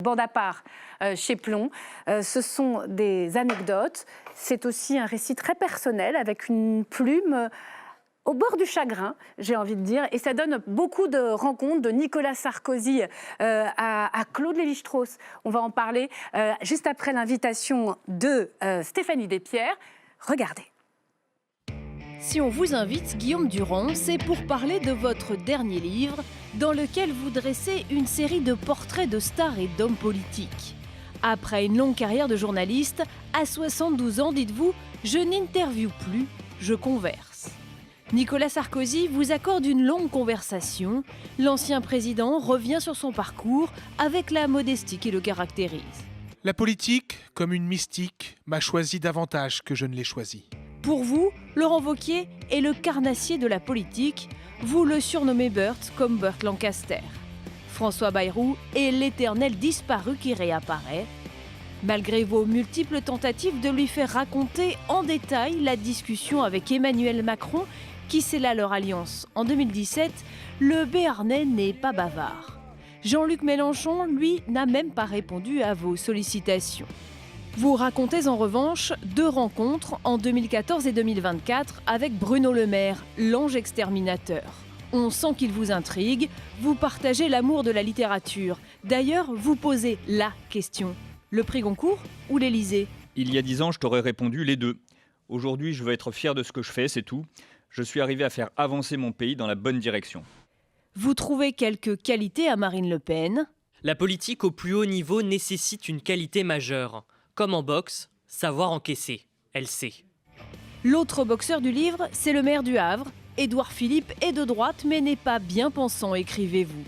Bande à part chez Plon, ce sont des anecdotes, c'est aussi un récit très personnel avec une plume au bord du chagrin, j'ai envie de dire, et ça donne beaucoup de rencontres de Nicolas Sarkozy à Claude Lévi-Strauss. On va en parler juste après l'invitation de Stéphanie Despierres. Regardez. Si on vous invite, Guillaume Durand, c'est pour parler de votre dernier livre, dans lequel vous dressez une série de portraits de stars et d'hommes politiques. Après une longue carrière de journaliste, à 72 ans, dites-vous, je n'interviewe plus, je converse. Nicolas Sarkozy vous accorde une longue conversation. L'ancien président revient sur son parcours avec la modestie qui le caractérise. La politique, comme une mystique, m'a choisi davantage que je ne l'ai choisi. Pour vous, Laurent Wauquiez est le carnassier de la politique. Vous le surnommez Burt, comme Burt Lancaster. François Bayrou est l'éternel disparu qui réapparaît. Malgré vos multiples tentatives de lui faire raconter en détail la discussion avec Emmanuel Macron, qui scella leur alliance en 2017, le Béarnais n'est pas bavard. Jean-Luc Mélenchon, lui, n'a même pas répondu à vos sollicitations. Vous racontez en revanche 2 rencontres en 2014 et 2024 avec Bruno Le Maire, l'ange exterminateur. On sent qu'il vous intrigue, vous partagez l'amour de la littérature. D'ailleurs, vous posez la question. Le prix Goncourt ou l'Élysée ? Il y a 10 ans, je t'aurais répondu les deux. Aujourd'hui, je veux être fier de ce que je fais, c'est tout. Je suis arrivé à faire avancer mon pays dans la bonne direction. Vous trouvez quelques qualités à Marine Le Pen ? La politique au plus haut niveau nécessite une qualité majeure. Comme en boxe, savoir encaisser. Elle sait. L'autre boxeur du livre, c'est le maire du Havre. Édouard Philippe est de droite mais n'est pas bien pensant, écrivez-vous.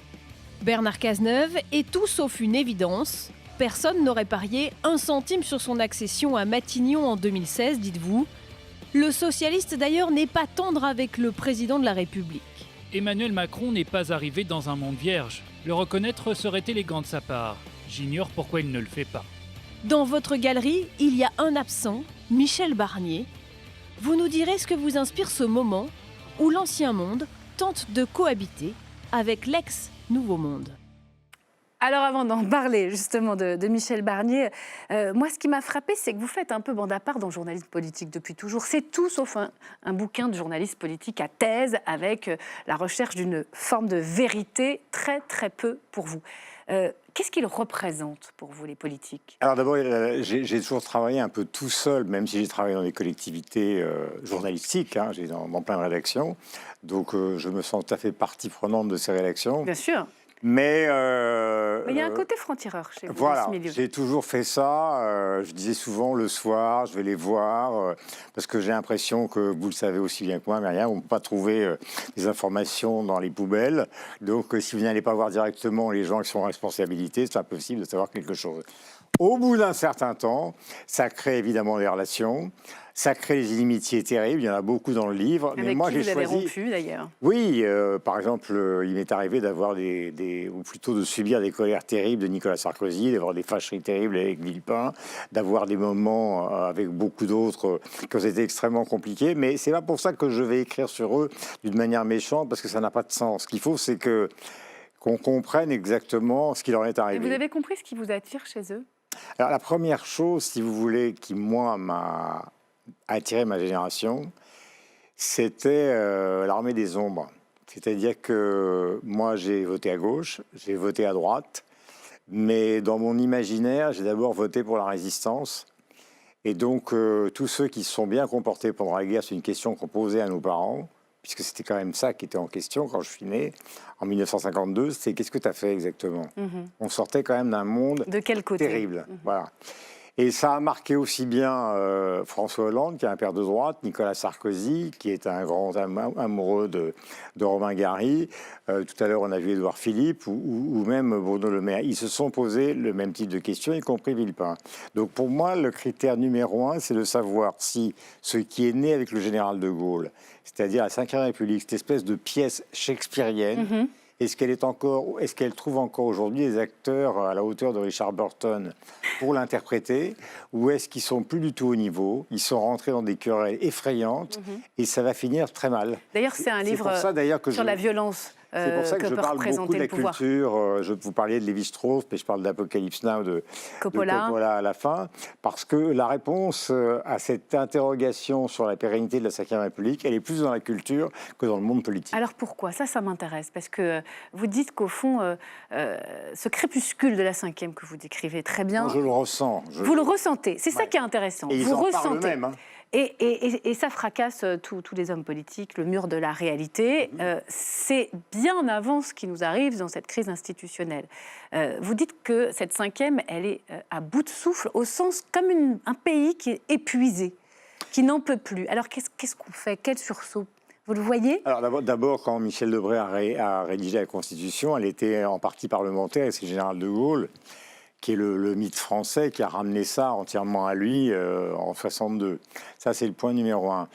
Bernard Cazeneuve est tout sauf une évidence. Personne n'aurait parié 1 centime sur son accession à Matignon en 2016, dites-vous. Le socialiste d'ailleurs n'est pas tendre avec le président de la République. Emmanuel Macron n'est pas arrivé dans un monde vierge. Le reconnaître serait élégant de sa part. J'ignore pourquoi il ne le fait pas. Dans votre galerie, il y a un absent, Michel Barnier. Vous nous direz ce que vous inspire ce moment où l'ancien monde tente de cohabiter avec l'ex-nouveau monde. Alors avant d'en parler justement de Michel Barnier, moi ce qui m'a frappé, c'est que vous faites un peu bande à part dans le journalisme politique depuis toujours. C'est tout sauf un bouquin de journaliste politique à thèse avec la recherche d'une forme de vérité très très peu pour vous. Qu'est-ce qu'il représente pour vous les politiques ? Alors d'abord, j'ai toujours travaillé un peu tout seul, même si j'ai travaillé dans des collectivités journalistiques, hein, j'ai dans plein de rédactions. Donc je me sens tout à fait partie prenante de ces rédactions. Bien sûr. Mais il y a un côté franc-tireur chez vous voilà, dans ce milieu. J'ai toujours fait ça. Je disais souvent le soir, je vais les voir, parce que j'ai l'impression que vous le savez aussi bien que moi, Myriam, on ne peut pas trouver des informations dans les poubelles. Donc si vous n'allez pas voir directement les gens qui sont en responsabilité, c'est impossible de savoir quelque chose. Au bout d'un certain temps, ça crée évidemment des relations. Ça crée des inimitiés terribles, il y en a beaucoup dans le livre. Avec mais moi, qui j'ai vous avez choisi... rompu d'ailleurs ? Oui, par exemple, il m'est arrivé d'avoir ou plutôt de subir des colères terribles de Nicolas Sarkozy, d'avoir des fâcheries terribles avec Villepin, d'avoir des moments avec beaucoup d'autres qui ont été extrêmement compliqués. Mais c'est pas pour ça que je vais écrire sur eux d'une manière méchante, parce que ça n'a pas de sens. Ce qu'il faut, c'est qu'on comprenne exactement ce qui leur est arrivé. Et vous avez compris ce qui vous attire chez eux ? Alors, la première chose, si vous voulez, qui, moi, m'a attiré ma génération, c'était l'armée des ombres. C'est-à-dire que moi, j'ai voté à gauche, j'ai voté à droite, mais dans mon imaginaire, j'ai d'abord voté pour la résistance. Et donc, tous ceux qui se sont bien comportés pendant la guerre, c'est une question qu'on posait à nos parents, puisque c'était quand même ça qui était en question quand je suis né, en 1952, c'est qu'est-ce que tu as fait exactement ? On sortait quand même d'un monde de quel côté ? Terrible. Voilà. Et ça a marqué aussi bien François Hollande, qui est un père de droite, Nicolas Sarkozy, qui est un grand amoureux de Romain Gary. Tout à l'heure, on a vu Édouard Philippe ou même Bruno Le Maire. Ils se sont posés le même type de questions, y compris Villepin. Donc pour moi, le critère numéro 1, c'est de savoir si ce qui est né avec le général de Gaulle, c'est-à-dire la Ve République, cette espèce de pièce shakespearienne, est-ce qu'elle trouve encore aujourd'hui des acteurs à la hauteur de Richard Burton pour l'interpréter, ou est-ce qu'ils sont plus du tout au niveau ? Ils sont rentrés dans des querelles effrayantes et ça va finir très mal. D'ailleurs, c'est un livre pour ça, d'ailleurs, sur la violence C'est pour ça que je peut parle beaucoup représenter de le la pouvoir. culture. Vous parliez de Lévi-Strauss, mais je parle d'Apocalypse Now de Coppola. Coppola à la fin. Parce que la réponse à cette interrogation sur la pérennité de la Ve République, elle est plus dans la culture que dans le monde politique. Alors pourquoi? Ça m'intéresse, parce que vous dites qu'au fond, ce crépuscule de la Ve que vous décrivez très bien, Moi, je le ressens. vous le ressentez. C'est ça Ouais. qui est intéressant. Et ils vous en parlent ressentez. eux-mêmes. Hein. Et ça fracasse tous les hommes politiques, le mur de la réalité. C'est bien avant ce qui nous arrive dans cette crise institutionnelle. Vous dites que cette Ve, elle est à bout de souffle, au sens comme un pays qui est épuisé, qui n'en peut plus. Alors qu'est-ce qu'on fait? Quel sursaut? Vous le voyez? Alors d'abord, quand Michel Debré a rédigé la Constitution, elle était en partie parlementaire, et c'est le général de Gaulle, qui est le mythe français, qui a ramené ça entièrement à lui en 62. Ça, c'est le point numéro 1.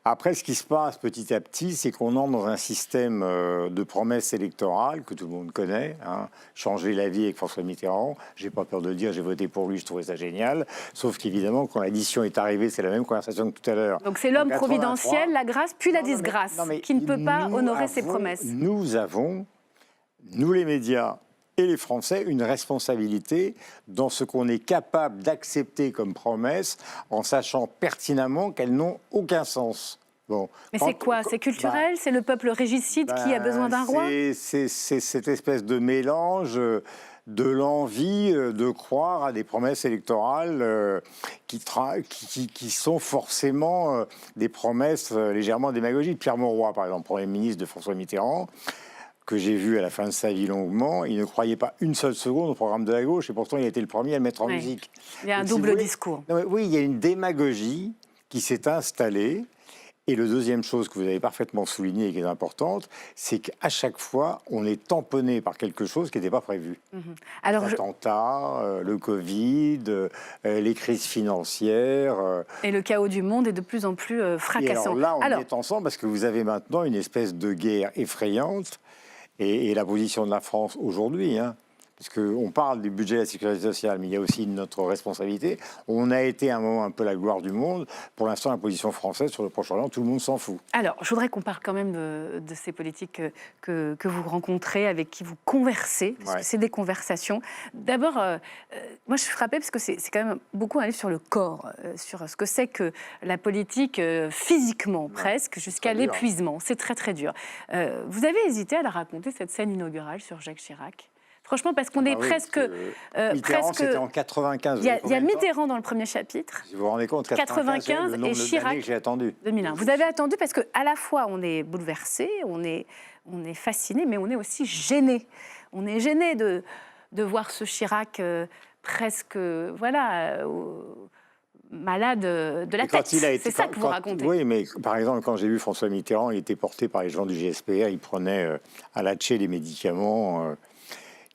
Après, ce qui se passe petit à petit, c'est qu'on entre dans un système de promesses électorales que tout le monde connaît. Hein. Changer la vie avec François Mitterrand, j'ai pas peur de le dire, j'ai voté pour lui, je trouvais ça génial. Sauf qu'évidemment, quand l'addition est arrivée, c'est la même conversation que tout à l'heure. Donc c'est l'homme En 83, providentiel, la grâce, puis la Non, mais- disgrâce, non, mais qui ne peut pas nous honorer ses avons- promesses. Nous avons, nous les médias et les Français, une responsabilité dans ce qu'on est capable d'accepter comme promesses en sachant pertinemment qu'elles n'ont aucun sens. Bon, Mais quand- c'est quoi? C'est culturel? C'est le peuple régicide qui a besoin d'un roi? C'est cette espèce de mélange de l'envie de croire à des promesses électorales qui sont forcément des promesses légèrement démagogiques. Pierre Mauroy, par exemple, Premier ministre de François Mitterrand, que j'ai vu à la fin de sa vie longuement, il ne croyait pas une seule seconde au programme de la gauche, et pourtant il a été le premier à le mettre en Oui. musique. Il y a un Donc, si vous double voulez- discours. Non, mais oui, il y a une démagogie qui s'est installée. Et la deuxième chose que vous avez parfaitement soulignée et qui est importante, c'est qu'à chaque fois, on est tamponné par quelque chose qui n'était pas prévu. Alors, L'attentat, le Covid, les crises financières. et le chaos du monde est de plus en plus Et fracassant. alors là, on est ensemble parce que vous avez maintenant une espèce de guerre effrayante. Et la position de la France aujourd'hui, hein, parce qu'on parle du budget de la sécurité sociale, mais il y a aussi notre responsabilité. On a été à un moment un peu la gloire du monde. Pour l'instant, la position française sur le Proche-Orient, tout le monde s'en fout. Alors, je voudrais qu'on parle quand même de ces politiques que vous rencontrez, avec qui vous conversez, parce Ouais. que c'est des conversations. D'abord, moi je suis frappée parce que c'est quand même beaucoup un livre sur le corps, sur ce que c'est que la politique physiquement, presque, jusqu'à très dur. l'épuisement. C'est très très dur. Vous avez hésité à la raconter, cette scène inaugurale sur Jacques Chirac? Franchement, parce qu'on est Ah oui, presque... parce que Mitterrand, c'était en 95. Il y a Combien de temps Mitterrand dans le premier chapitre. Si vous vous rendez compte, 95 le et nombre Chirac, d'années que j'ai attendu. 2001. Vous avez attendu parce qu'à la fois on est bouleversé, on est fasciné, mais on est aussi gêné. On est gêné de voir ce Chirac presque, voilà, malade de la Et quand tête. il a été- C'est ça quand- que vous quand- racontez. Oui, mais par exemple, quand j'ai vu François Mitterrand, il était porté par les gens du GSPR, il prenait à la tché les médicaments.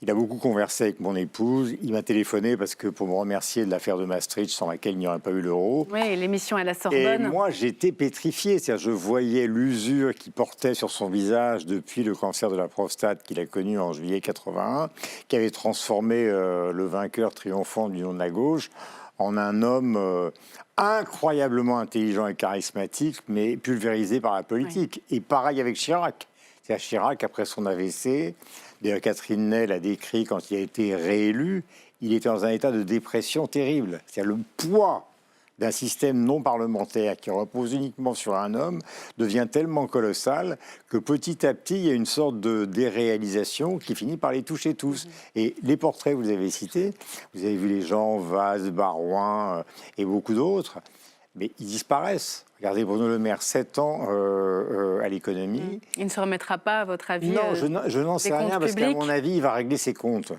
Il a beaucoup conversé avec mon épouse. Il m'a téléphoné parce que pour me remercier de l'affaire de Maastricht, sans laquelle il n'y aurait pas eu l'euro. Oui, l'émission à la Et Sorbonne. moi, j'étais pétrifié. C'est-à-dire, je voyais l'usure qui portait sur son visage depuis le cancer de la prostate qu'il a connu en juillet 81, qui avait transformé le vainqueur triomphant du nom de la gauche en un homme incroyablement intelligent et charismatique, mais pulvérisé par la politique. Et pareil avec Chirac. C'est-à-dire Chirac, après son AVC, d'ailleurs Catherine Ney l'a décrit quand il a été réélu, il était dans un état de dépression terrible. C'est-à-dire le poids d'un système non parlementaire qui repose uniquement sur un homme devient tellement colossal que petit à petit, il y a une sorte de déréalisation qui finit par les toucher tous. Et les portraits, vous les avez cités, vous avez vu les gens, Vaz, Barouin et beaucoup d'autres, mais ils disparaissent. Regardez Bruno Le Maire, 7 ans à l'économie. Il ne se remettra pas, à votre avis Non, je n'en sais des rien comptes parce qu'à publics. mon avis, il va régler ses comptes.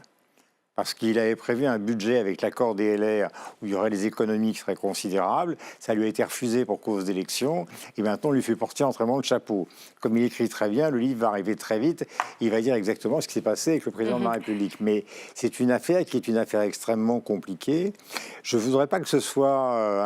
Parce qu'il avait prévu un budget avec l'accord des LR où il y aurait des économies qui seraient considérables. Ça lui a été refusé pour cause d'élection. Et maintenant, on lui fait porter entièrement le chapeau. Comme il écrit très bien, le livre va arriver très vite. Il va dire exactement ce qui s'est passé avec le président de la République. Mais c'est une affaire qui est une affaire extrêmement compliquée. Je ne voudrais pas que ce soit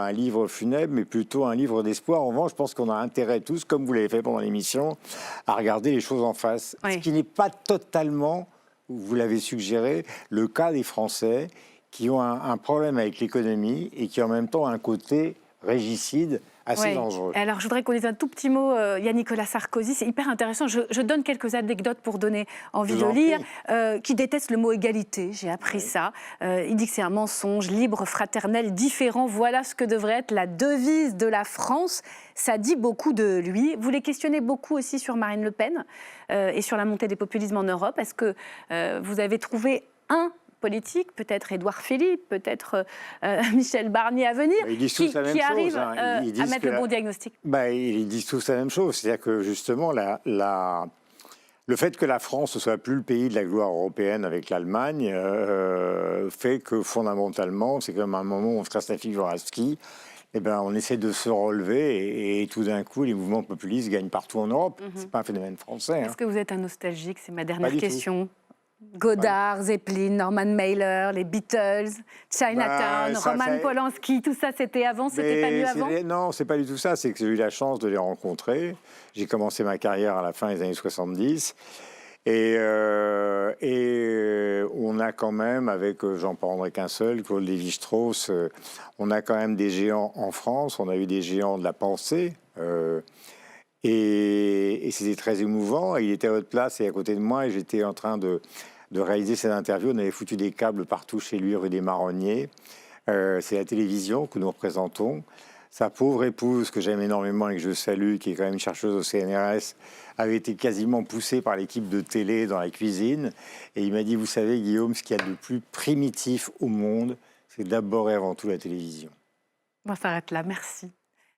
un livre funèbre, mais plutôt un livre d'espoir. En revanche, je pense qu'on a intérêt tous, comme vous l'avez fait pendant l'émission, à regarder les choses en face. Oui. Ce qui n'est pas totalement, vous l'avez suggéré, le cas des Français qui ont un problème avec l'économie et qui en même temps ont un côté régicide assez Ouais. dangereux. Alors, je voudrais qu'on dise un tout petit mot. Il y a Nicolas Sarkozy, c'est hyper intéressant. Je donne quelques anecdotes pour donner envie Je de vous en lire. prie. Qui déteste le mot égalité, j'ai appris ça. Il dit que c'est un mensonge, libre, fraternel, différent. Voilà ce que devrait être la devise de la France. Ça dit beaucoup de lui. Vous les questionnez beaucoup aussi sur Marine Le Pen et sur la montée des populismes en Europe. Est-ce que vous avez trouvé un politique, peut-être Édouard Philippe, peut-être Michel Barnier à venir, Ils disent tous la même qui chose, arrive hein. Ils à disent mettre que le bon diagnostic? Ils disent tous la même chose. C'est-à-dire que justement, le fait que la France ne soit plus le pays de la gloire européenne avec l'Allemagne fait que fondamentalement, c'est comme un moment où on se casse la figure à ski. Eh ben, on essaie de se relever et tout d'un coup, les mouvements populistes gagnent partout en Europe. C'est pas un phénomène français. Est-ce que vous êtes un nostalgique? C'est ma dernière Pas du tout. question. Godard, Zeppelin, Norman Mailer, les Beatles, Chinatown, ça, Roman Polanski, tout ça, c'était avant, c'était pas mieux avant? Non, c'est pas du tout ça. C'est que j'ai eu la chance de les rencontrer. J'ai commencé ma carrière à la fin des années 70. Et on a quand même, avec, j'en prendrai qu'un seul, Claude Lévi-Strauss, on a quand même des géants en France. On a eu des géants de la pensée. Et c'était très émouvant. Il était à votre place et à côté de moi, et j'étais en train de réaliser cette interview. On avait foutu des câbles partout chez lui, rue des Marronniers. C'est la télévision que nous représentons. Sa pauvre épouse, que j'aime énormément et que je salue, qui est quand même une chercheuse au CNRS, avait été quasiment poussée par l'équipe de télé dans la cuisine. Et il m'a dit, vous savez, Guillaume, ce qu'il y a de plus primitif au monde, c'est d'abord et avant tout la télévision. On s'arrête là, merci.